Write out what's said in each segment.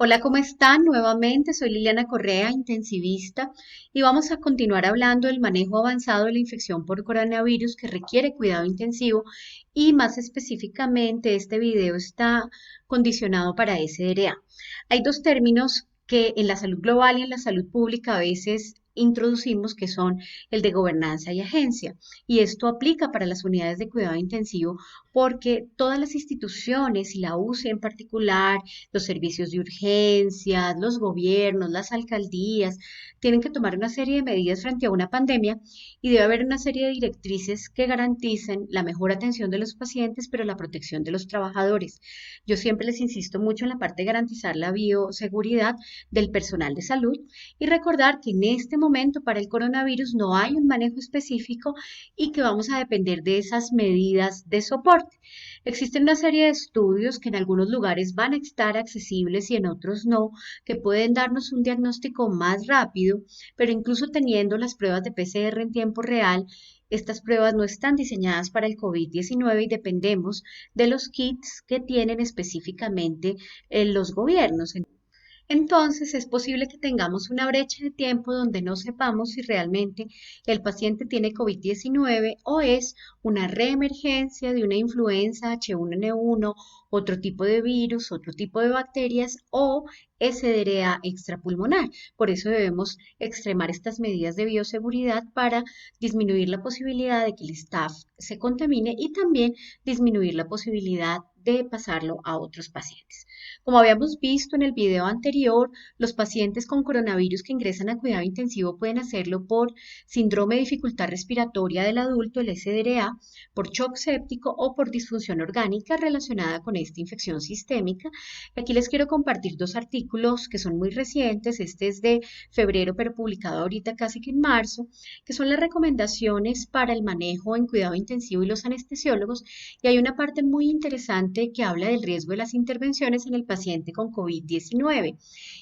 Hola, ¿cómo están? Nuevamente soy Liliana Correa, intensivista, y vamos a continuar hablando del manejo avanzado de la infección por coronavirus que requiere cuidado intensivo y más específicamente este video está condicionado para SDRA. Hay dos términos que en la salud global y en la salud pública a veces introducimos que son el de gobernanza y agencia. Y esto aplica para las unidades de cuidado intensivo porque todas las instituciones y la UCI en particular, los servicios de urgencias, los gobiernos, las alcaldías, tienen que tomar una serie de medidas frente a una pandemia y debe haber una serie de directrices que garanticen la mejor atención de los pacientes, pero la protección de los trabajadores. Yo siempre les insisto mucho en la parte de garantizar la bioseguridad del personal de salud y recordar que en este momento para el coronavirus no hay un manejo específico y que vamos a depender de esas medidas de soporte. Existen una serie de estudios que en algunos lugares van a estar accesibles y en otros no, que pueden darnos un diagnóstico más rápido, pero incluso teniendo las pruebas de PCR en tiempo real, estas pruebas no están diseñadas para el COVID-19 y dependemos de los kits que tienen específicamente los gobiernos. Entonces, es posible que tengamos una brecha de tiempo donde no sepamos si realmente el paciente tiene COVID-19 o es una reemergencia de una influenza H1N1, otro tipo de virus, otro tipo de bacterias o SDRA extrapulmonar. Por eso debemos extremar estas medidas de bioseguridad para disminuir la posibilidad de que el staff se contamine y también disminuir la posibilidad de pasarlo a otros pacientes. Como habíamos visto en el video anterior, los pacientes con coronavirus que ingresan a cuidado intensivo pueden hacerlo por síndrome de dificultad respiratoria del adulto, el SDRA, por shock séptico o por disfunción orgánica relacionada con esta infección sistémica. Aquí les quiero compartir dos artículos que son muy recientes. Este es de febrero, pero publicado ahorita casi que en marzo, que son las recomendaciones para el manejo en cuidado intensivo y los anestesiólogos. Y hay una parte muy interesante que habla del riesgo de las intervenciones en el paciente con COVID-19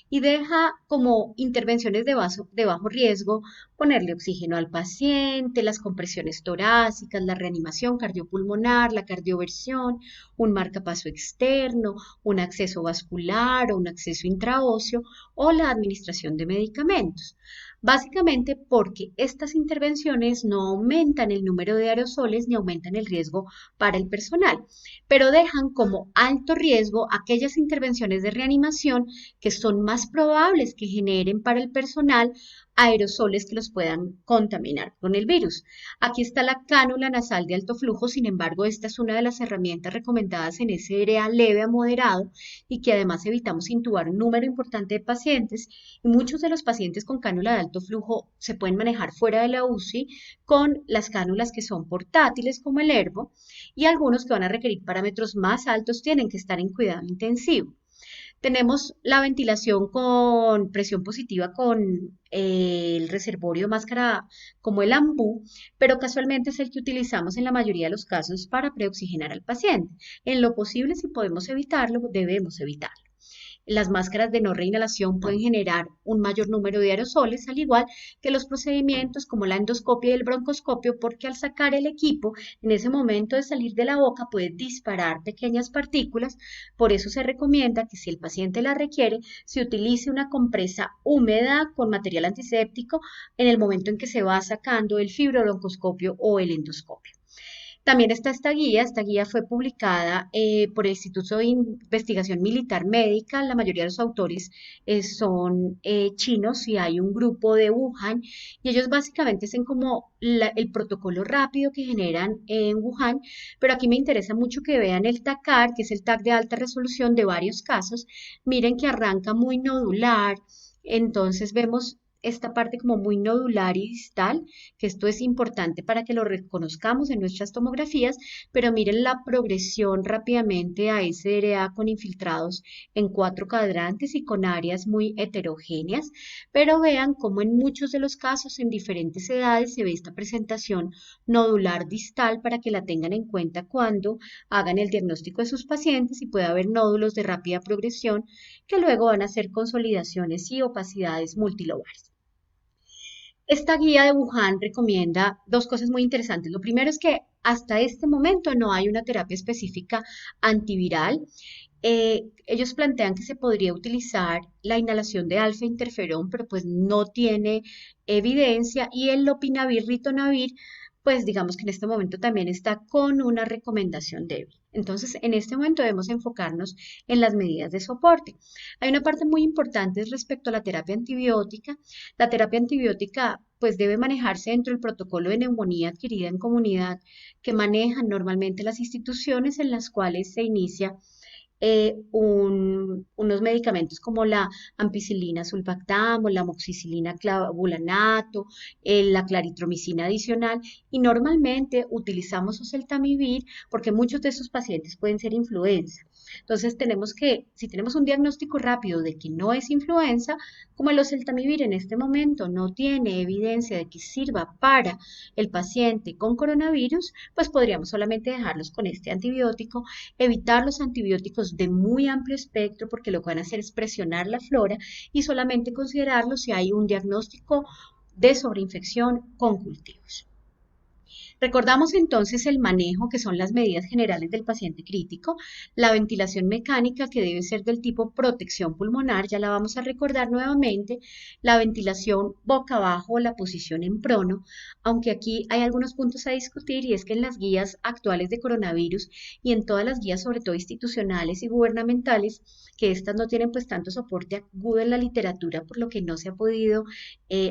y deja como intervenciones de bajo riesgo ponerle oxígeno al paciente, las compresiones torácicas, la reanimación cardiopulmonar, la cardioversión, un marcapaso externo, un acceso vascular o un acceso intraóseo o la administración de medicamentos. Básicamente porque estas intervenciones no aumentan el número de aerosoles ni aumentan el riesgo para el personal, pero dejan como alto riesgo aquellas intervenciones de reanimación que son más probables que generen para el personal aerosoles que los puedan contaminar con el virus. Aquí está la cánula nasal de alto flujo, sin embargo, esta es una de las herramientas recomendadas en SDRA leve a moderado y que además evitamos intubar un número importante de pacientes y muchos de los pacientes con cánula de alto flujo se pueden manejar fuera de la UCI con las cánulas que son portátiles como el Herbo y algunos que van a requerir parámetros más altos tienen que estar en cuidado intensivo. Tenemos la ventilación con presión positiva con el reservorio de máscara como el AMBU, pero casualmente es el que utilizamos en la mayoría de los casos para preoxigenar al paciente. En lo posible, si podemos evitarlo, debemos evitarlo. Las máscaras de no reinhalación pueden generar un mayor número de aerosoles, al igual que los procedimientos como la endoscopia y el broncoscopio, porque al sacar el equipo, en ese momento de salir de la boca puede disparar pequeñas partículas. Por eso se recomienda que si el paciente la requiere, se utilice una compresa húmeda con material antiséptico en el momento en que se va sacando el fibrobroncoscopio o el endoscopio. También está esta guía fue publicada por el Instituto de Investigación Militar Médica, la mayoría de los autores son chinos y hay un grupo de Wuhan y ellos básicamente hacen como el protocolo rápido que generan en Wuhan, pero aquí me interesa mucho que vean el TACAR, que es el TAC de alta resolución de varios casos, miren que arranca muy nodular, entonces vemos esta parte como muy nodular y distal, que esto es importante para que lo reconozcamos en nuestras tomografías, pero miren la progresión rápidamente a SDRA con infiltrados en cuatro cuadrantes y con áreas muy heterogéneas, pero vean cómo en muchos de los casos en diferentes edades se ve esta presentación nodular distal para que la tengan en cuenta cuando hagan el diagnóstico de sus pacientes y puede haber nódulos de rápida progresión que luego van a ser consolidaciones y opacidades multilobales. Esta guía de Wuhan recomienda dos cosas muy interesantes. Lo primero es que hasta este momento no hay una terapia específica antiviral Ellos plantean que se podría utilizar la inhalación de alfa-interferón, pero pues no tiene evidencia, y el lopinavir, ritonavir, pues digamos que en este momento también está con una recomendación débil. Entonces, en este momento debemos enfocarnos en las medidas de soporte. Hay una parte muy importante respecto a la terapia antibiótica. La terapia antibiótica pues debe manejarse dentro del protocolo de neumonía adquirida en comunidad que manejan normalmente las instituciones en las cuales se inicia unos medicamentos como la ampicilina sulfactam o la amoxicilina clavulanato, la claritromicina adicional, y normalmente utilizamos oseltamivir porque muchos de esos pacientes pueden ser influenza. Entonces tenemos que, si tenemos un diagnóstico rápido de que no es influenza, como el oseltamivir en este momento no tiene evidencia de que sirva para el paciente con coronavirus, pues podríamos solamente dejarlos con este antibiótico, evitar los antibióticos de muy amplio espectro porque lo que van a hacer es presionar la flora, y solamente considerarlo si hay un diagnóstico de sobreinfección con cultivos. Recordamos entonces el manejo, que son las medidas generales del paciente crítico, la ventilación mecánica, que debe ser del tipo protección pulmonar, ya la vamos a recordar nuevamente, la ventilación boca abajo o la posición en prono, aunque aquí hay algunos puntos a discutir, y es que en las guías actuales de coronavirus y en todas las guías, sobre todo institucionales y gubernamentales, que estas no tienen pues tanto soporte agudo en la literatura, por lo que no se ha podido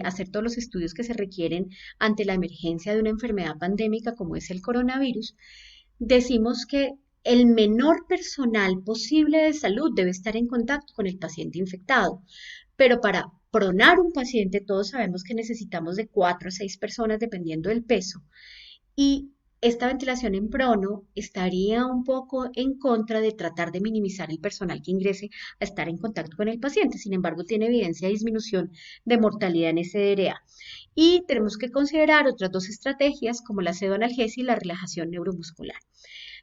hacer todos los estudios que se requieren ante la emergencia de una enfermedad pandémica como es el coronavirus, decimos que el menor personal posible de salud debe estar en contacto con el paciente infectado. Pero para pronar un paciente, todos sabemos que necesitamos de 4 a 6 personas dependiendo del peso. Y esta ventilación en prono estaría un poco en contra de tratar de minimizar el personal que ingrese a estar en contacto con el paciente. Sin embargo, tiene evidencia de disminución de mortalidad en SDRA. Y tenemos que considerar otras dos estrategias como la pseudoanalgesia y la relajación neuromuscular.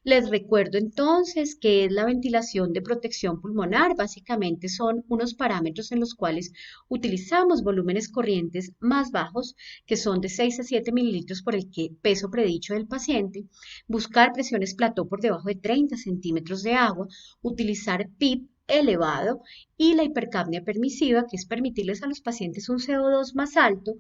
Les recuerdo entonces que es la ventilación de protección pulmonar. Básicamente son unos parámetros en los cuales utilizamos volúmenes corrientes más bajos, que son de 6 a 7 mililitros por el peso predicho del paciente, buscar presiones plató por debajo de 30 centímetros de agua, utilizar PIP elevado, y la hipercapnia permisiva, que es permitirles a los pacientes un CO2 más alto,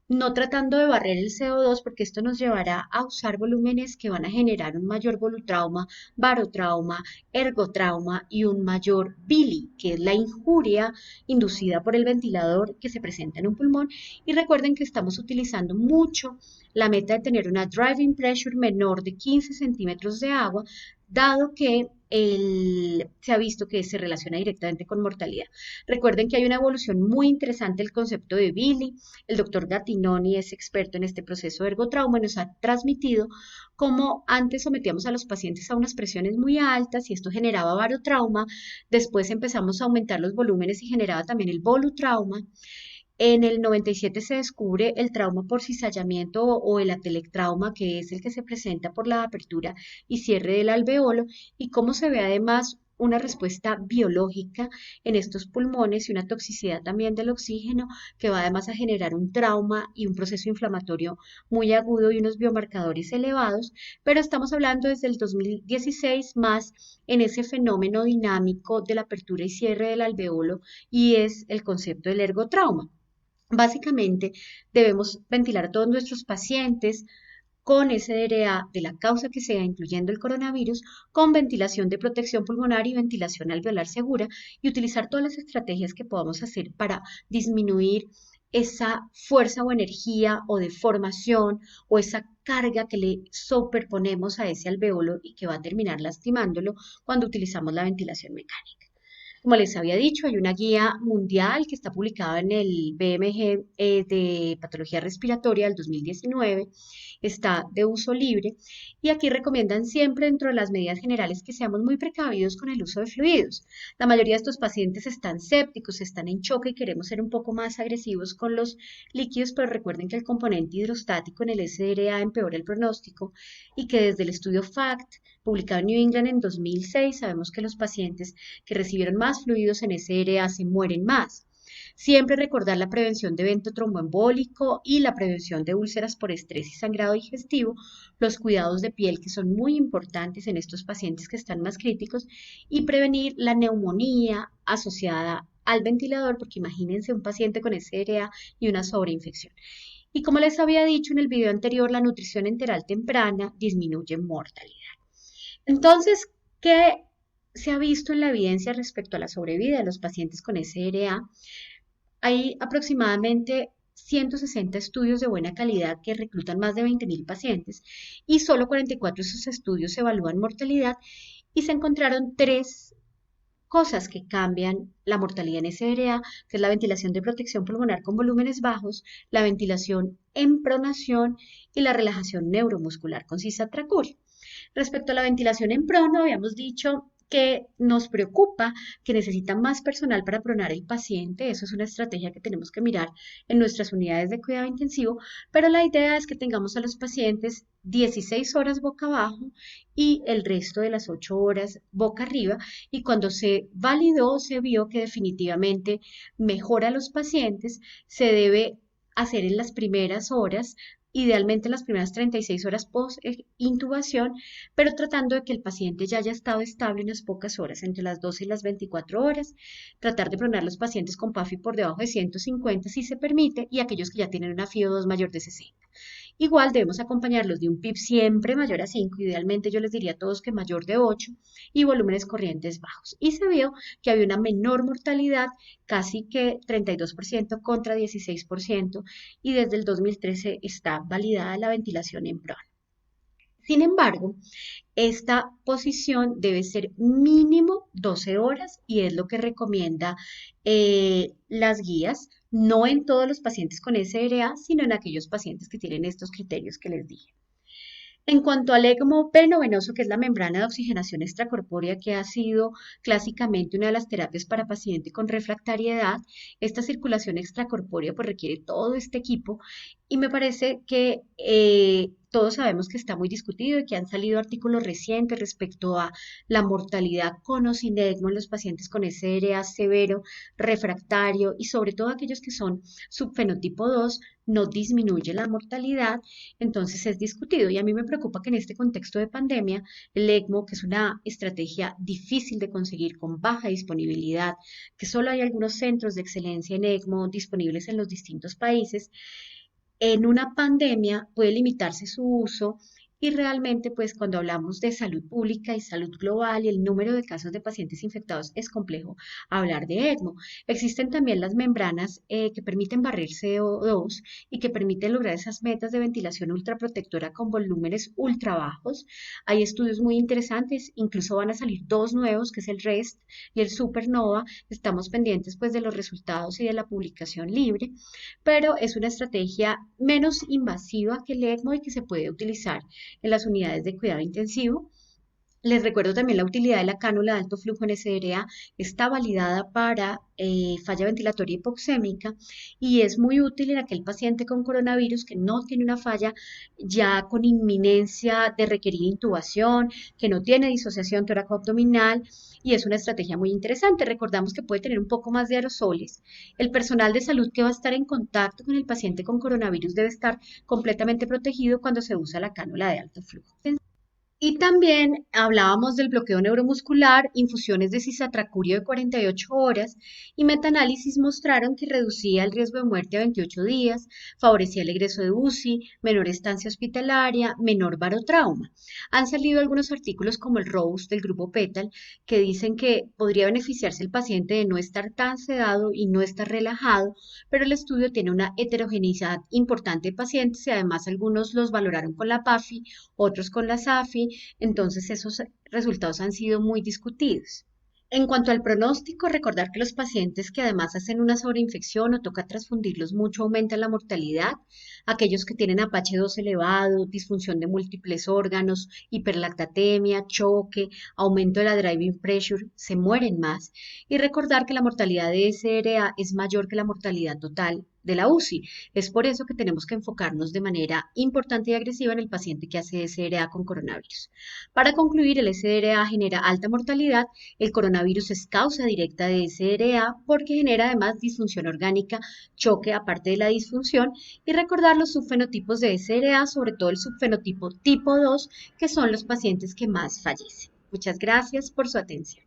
no tratando de barrer el CO2, porque esto nos llevará a usar volúmenes que van a generar un mayor volutrauma, barotrauma, ergotrauma y un mayor bili, que es la injuria inducida por el ventilador que se presenta en un pulmón. Y recuerden que estamos utilizando mucho la meta de tener una driving pressure menor de 15 centímetros de agua, dado que se ha visto que se relaciona directamente con mortalidad. Recuerden que hay una evolución muy interesante del concepto de bili. El doctor Gattinoni es experto en este proceso de ergotrauma y nos ha transmitido cómo antes sometíamos a los pacientes a unas presiones muy altas y esto generaba barotrauma. Después empezamos a aumentar los volúmenes y generaba también el volutrauma. En el 97 se descubre el trauma por cizallamiento o el atelectrauma, que es el que se presenta por la apertura y cierre del alveolo, y cómo se ve además una respuesta biológica en estos pulmones y una toxicidad también del oxígeno, que va además a generar un trauma y un proceso inflamatorio muy agudo y unos biomarcadores elevados. Pero estamos hablando desde el 2016 más en ese fenómeno dinámico de la apertura y cierre del alveolo, y es el concepto del ergotrauma. Básicamente, debemos ventilar a todos nuestros pacientes con SDRA de la causa que sea, incluyendo el coronavirus, con ventilación de protección pulmonar y ventilación alveolar segura, y utilizar todas las estrategias que podamos hacer para disminuir esa fuerza o energía o deformación o esa carga que le superponemos a ese alveolo y que va a terminar lastimándolo cuando utilizamos la ventilación mecánica. Como les había dicho, hay una guía mundial que está publicada en el BMG de Patología Respiratoria del 2019, está de uso libre, y aquí recomiendan siempre dentro de las medidas generales que seamos muy precavidos con el uso de fluidos. La mayoría de estos pacientes están sépticos, están en choque y queremos ser un poco más agresivos con los líquidos, pero recuerden que el componente hidrostático en el SDRA empeora el pronóstico, y que desde el estudio FACT publicado en New England en 2006 sabemos que los pacientes que recibieron más fluidos en SDRA se mueren más. Siempre recordar la prevención de evento tromboembólico y la prevención de úlceras por estrés y sangrado digestivo, los cuidados de piel que son muy importantes en estos pacientes que están más críticos y prevenir la neumonía asociada al ventilador, porque imagínense un paciente con SRA y una sobreinfección. Y como les había dicho en el video anterior, la nutrición enteral temprana disminuye mortalidad. Entonces, ¿qué se ha visto en la evidencia respecto a la sobrevida de los pacientes con SRA? Hay aproximadamente 160 estudios de buena calidad que reclutan más de 20.000 pacientes y solo 44 de esos estudios evalúan mortalidad y se encontraron tres cosas que cambian la mortalidad en SRA, que es la ventilación de protección pulmonar con volúmenes bajos, la ventilación en pronación y la relajación neuromuscular con cisatracur. Respecto a la ventilación en prono, habíamos dicho que nos preocupa que necesita más personal para pronar el paciente. Eso es una estrategia que tenemos que mirar en nuestras unidades de cuidado intensivo, pero la idea es que tengamos a los pacientes 16 horas boca abajo y el resto de las 8 horas boca arriba. Y cuando se validó, se vio que definitivamente mejora a los pacientes, se debe hacer en las primeras horas, idealmente en las primeras 36 horas post intubación, pero tratando de que el paciente ya haya estado estable unas pocas horas, entre las 12 y las 24 horas, tratar de pronar los pacientes con PAFI por debajo de 150 si se permite y aquellos que ya tienen una FIO2 mayor de 60. Igual debemos acompañarlos de un PIB siempre mayor a 5, idealmente yo les diría a todos que mayor de 8 y volúmenes corrientes bajos. Y se vio que había una menor mortalidad, casi que 32% contra 16%, y desde el 2013 está validada la ventilación en PRON. Sin embargo, esta posición debe ser mínimo 12 horas y es lo que recomienda las guías, no en todos los pacientes con SRA, sino en aquellos pacientes que tienen estos criterios que les dije. En cuanto al ECMO venovenoso, que es la membrana de oxigenación extracorpórea, que ha sido clásicamente una de las terapias para pacientes con refractariedad, esta circulación extracorpórea pues requiere todo este equipo y me parece que todos sabemos que está muy discutido y que han salido artículos recientes respecto a la mortalidad con o sin ECMO en los pacientes con SRA severo, refractario y sobre todo aquellos que son subfenotipo 2, no disminuye la mortalidad, entonces es discutido. Y a mí me preocupa que en este contexto de pandemia, el ECMO, que es una estrategia difícil de conseguir con baja disponibilidad, que solo hay algunos centros de excelencia en ECMO disponibles en los distintos países, en una pandemia puede limitarse su uso y realmente pues cuando hablamos de salud pública y salud global y el número de casos de pacientes infectados es complejo hablar de ECMO. Existen también las membranas que permiten barrer CO2 y que permiten lograr esas metas de ventilación ultraprotectora con volúmenes ultra bajos. Hay estudios muy interesantes, incluso van a salir dos nuevos, que es el REST y el Supernova. Estamos pendientes pues de los resultados y de la publicación libre, pero es una estrategia menos invasiva que el ECMO y que se puede utilizar en las unidades de cuidado intensivo. Les recuerdo también la utilidad de la cánula de alto flujo en SRA, está validada para falla ventilatoria hipoxémica y es muy útil en aquel paciente con coronavirus que no tiene una falla ya con inminencia de requerir intubación, que no tiene disociación tóraco-abdominal y es una estrategia muy interesante. Recordamos que puede tener un poco más de aerosoles. El personal de salud que va a estar en contacto con el paciente con coronavirus debe estar completamente protegido cuando se usa la cánula de alto flujo. Y también hablábamos del bloqueo neuromuscular, infusiones de cisatracurio de 48 horas y metaanálisis mostraron que reducía el riesgo de muerte a 28 días, favorecía el egreso de UCI, menor estancia hospitalaria, menor barotrauma. Han salido algunos artículos como el ROSE del grupo PETAL que dicen que podría beneficiarse el paciente de no estar tan sedado y no estar relajado, pero el estudio tiene una heterogeneidad importante de pacientes y además algunos los valoraron con la PAFI, otros con la SAFI, entonces esos resultados han sido muy discutidos. En cuanto al pronóstico, recordar que los pacientes que además hacen una sobreinfección o toca transfundirlos mucho aumentan la mortalidad. Aquellos que tienen APH2 elevado, disfunción de múltiples órganos, hiperlactatemia, choque, aumento de la driving pressure, se mueren más. Y recordar que la mortalidad de SRA es mayor que la mortalidad total de la UCI. Es por eso que tenemos que enfocarnos de manera importante y agresiva en el paciente que hace SDRA con coronavirus. Para concluir, el SDRA genera alta mortalidad, el coronavirus es causa directa de SDRA porque genera además disfunción orgánica, choque aparte de la disfunción, y recordar los subfenotipos de SDRA, sobre todo el subfenotipo tipo 2, que son los pacientes que más fallecen. Muchas gracias por su atención.